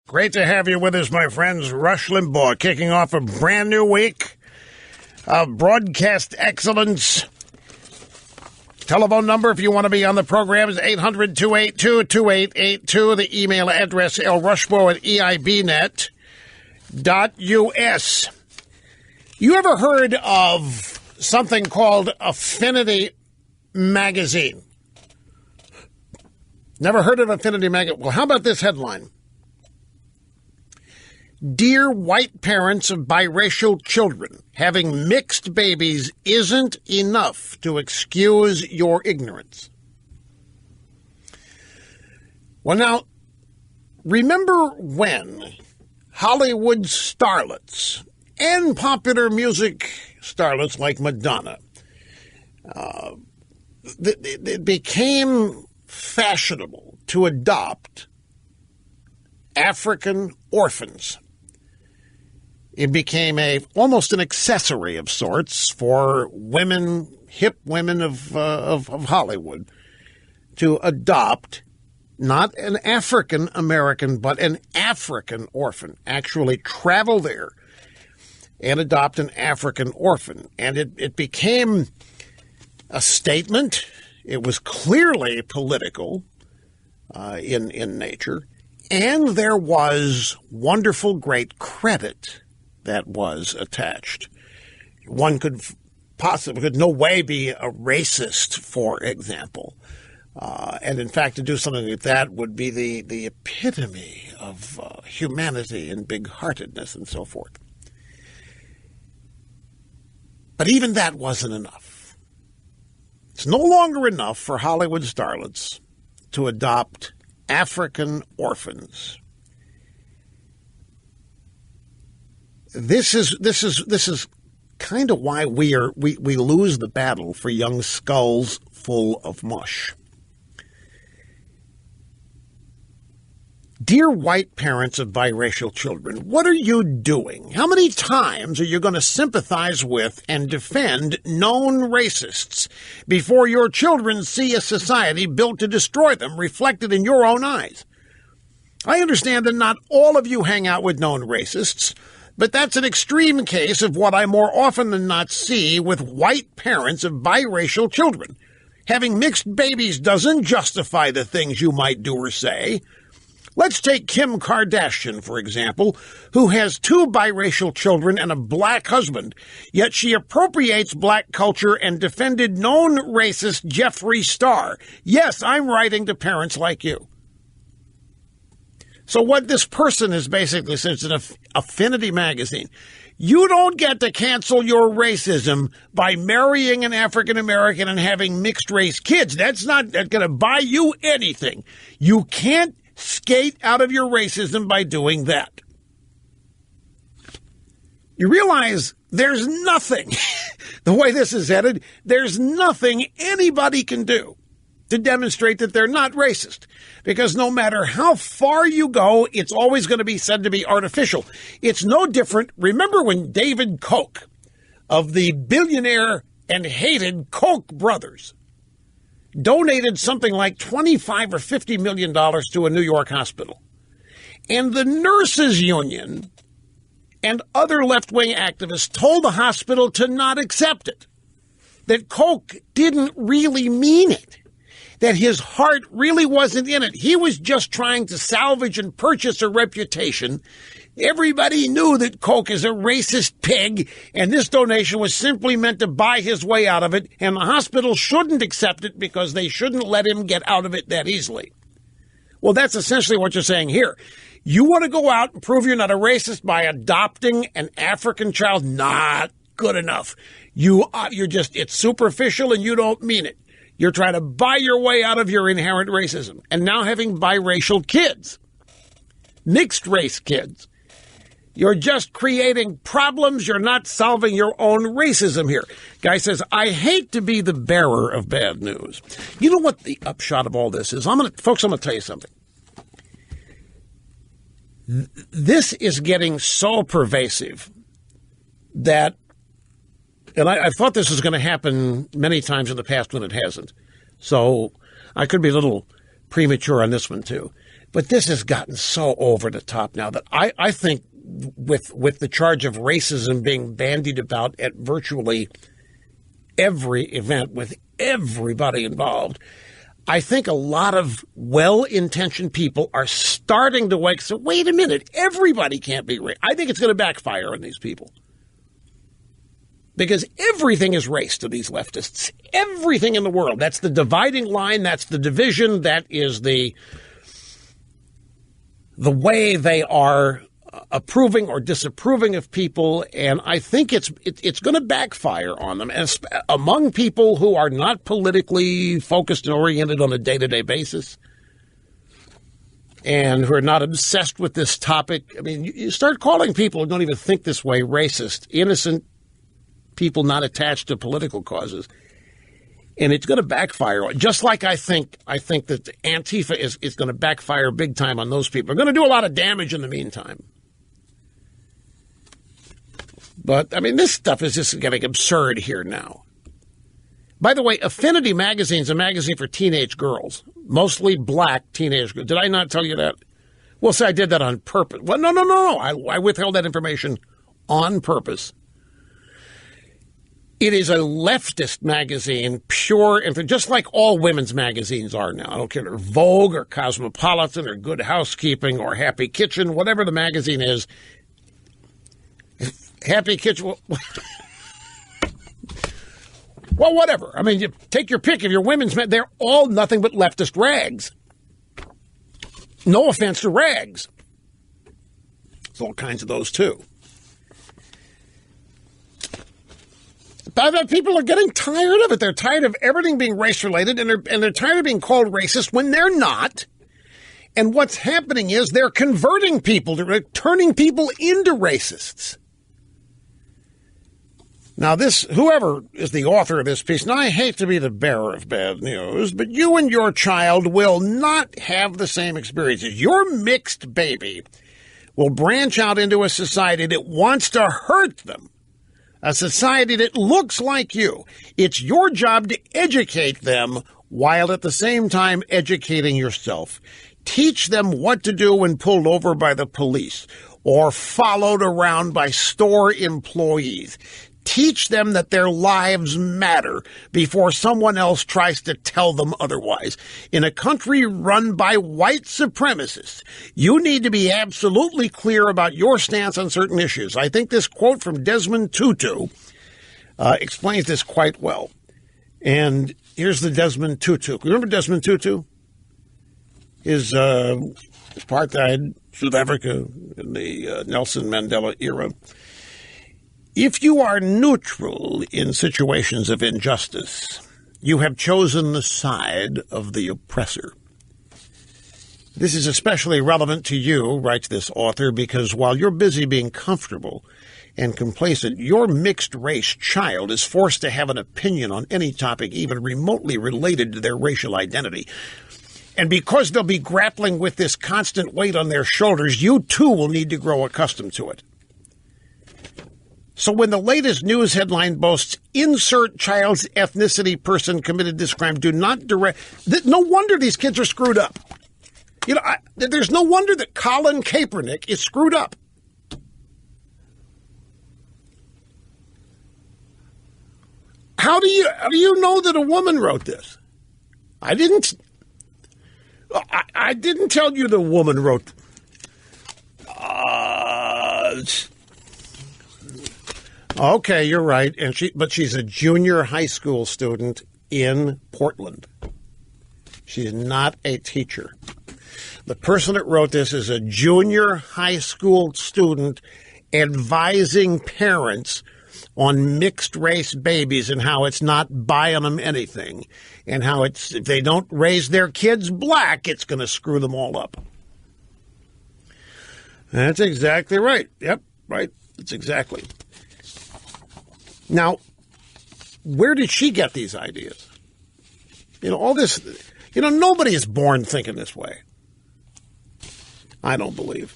Great to have you with us, my friends. Rush Limbaugh kicking off a brand new week of broadcast excellence. Telephone number, if you want to be on the program, is 800-282-2882. The email address, lrushmore@eibnet.us. You ever heard of something called Affinity Magazine? Never heard of Affinity Magazine? Well, how about this headline? Dear white parents of biracial children, having mixed babies isn't enough to excuse your ignorance. Well, now, remember when Hollywood starlets and popular music starlets like Madonna, it became fashionable to adopt African orphans. It became almost an accessory of sorts for women, hip women of Hollywood, to adopt not an African American, but an African orphan. Actually travel there and adopt an African orphan. And it became a statement. It was clearly political in nature. And there was wonderful, great credit that was attached. One could no way be a racist, for example. And in fact, to do something like that would be the epitome of humanity and big-heartedness and so forth. But even that wasn't enough. It's no longer enough for Hollywood starlets to adopt African orphans. This is kind of why we lose the battle for young skulls full of mush. Dear white parents of biracial children, what are you doing? How many times are you going to sympathize with and defend known racists before your children see a society built to destroy them reflected in your own eyes? I understand that not all of you hang out with known racists, but that's an extreme case of what I more often than not see with white parents of biracial children. Having mixed babies doesn't justify the things you might do or say. Let's take Kim Kardashian, for example, who has 2 biracial children and a black husband, yet she appropriates black culture and defended known racist Jeffree Star. Yes, I'm writing to parents like you. So what this person is basically saying, it's an Affinity Magazine. You don't get to cancel your racism by marrying an African American and having mixed race kids. That's not going to buy you anything. You can't skate out of your racism by doing that. You realize there's nothing, the way this is headed, there's nothing anybody can do to demonstrate that they're not racist. Because no matter how far you go, it's always going to be said to be artificial. It's no different. Remember when David Koch of the billionaire and hated Koch brothers donated something like $25 or $50 million to a New York hospital. And the nurses union and other left-wing activists told the hospital to not accept it, that Koch didn't really mean it, that his heart really wasn't in it. He was just trying to salvage and purchase a reputation. Everybody knew that Koch is a racist pig, and this donation was simply meant to buy his way out of it, and the hospital shouldn't accept it because they shouldn't let him get out of it that easily. Well, that's essentially what you're saying here. You want to go out and prove you're not a racist by adopting an African child? Not good enough. It's superficial and you don't mean it. You're trying to buy your way out of your inherent racism. And now having biracial kids, mixed race kids, you're just creating problems. You're not solving your own racism here. Guy says, I hate to be the bearer of bad news. You know what the upshot of all this is? Folks, I'm going to tell you something. This is getting so pervasive that, and I thought this was going to happen many times in the past when it hasn't. So I could be a little premature on this one, too. But this has gotten so over the top now that I think with the charge of racism being bandied about at virtually every event with everybody involved, I think a lot of well-intentioned people are starting to wake. So wait a minute, everybody can't be racist. I think it's going to backfire on these people. Because everything is race to these leftists. Everything in the world. That's the dividing line. That's the division. That is the way they are approving or disapproving of people. And I think it's going to backfire on them. And among people who are not politically focused and oriented on a day-to-day basis and who are not obsessed with this topic. I mean, you start calling people who don't even think this way racist, innocent people not attached to political causes, and it's going to backfire. Just like I think that Antifa is going to backfire big time on those people. They're going to do a lot of damage in the meantime. But, I mean, this stuff is just getting absurd here now. By the way, Affinity Magazine is a magazine for teenage girls, mostly black teenage girls. Did I not tell you that? Well, see, I did that on purpose. Well, no. I withheld that information on purpose. It is a leftist magazine, pure, and just like all women's magazines are now. I don't care if they're Vogue or Cosmopolitan or Good Housekeeping or Happy Kitchen, whatever the magazine is. Happy Kitchen, well, whatever. I mean, you take your pick of your women's, they're all nothing but leftist rags. No offense to rags. There's all kinds of those, too. But people are getting tired of it. They're tired of everything being race-related, and they're tired of being called racist when they're not. And what's happening is they're converting people, they're turning people into racists. Now, whoever is the author of this piece, and I hate to be the bearer of bad news, but you and your child will not have the same experiences. Your mixed baby will branch out into a society that wants to hurt them. A society that looks like you. It's your job to educate them while at the same time educating yourself. Teach them what to do when pulled over by the police or followed around by store employees. Teach them that their lives matter before someone else tries to tell them otherwise. In a country run by white supremacists, you need to be absolutely clear about your stance on certain issues. I think this quote from Desmond Tutu explains this quite well. And here's the Desmond Tutu. Remember Desmond Tutu? His apartheid South Africa in the Nelson Mandela era. If you are neutral in situations of injustice, you have chosen the side of the oppressor. This is especially relevant to you, writes this author, because while you're busy being comfortable and complacent, your mixed-race child is forced to have an opinion on any topic even remotely related to their racial identity. And because they'll be grappling with this constant weight on their shoulders, you too will need to grow accustomed to it. So when the latest news headline boasts, insert child's ethnicity person committed this crime, do not direct... No wonder these kids are screwed up. You know, there's no wonder that Colin Kaepernick is screwed up. How do you know that a woman wrote this? I didn't tell you the woman wrote... Okay, you're right, but she's a junior high school student in Portland. She's not a teacher. The person that wrote this is a junior high school student advising parents on mixed-race babies and how it's not buying them anything, and how if they don't raise their kids black, it's going to screw them all up. That's exactly right. Yep, right. That's exactly. Now, where did she get these ideas? You know, all this, nobody is born thinking this way. I don't believe.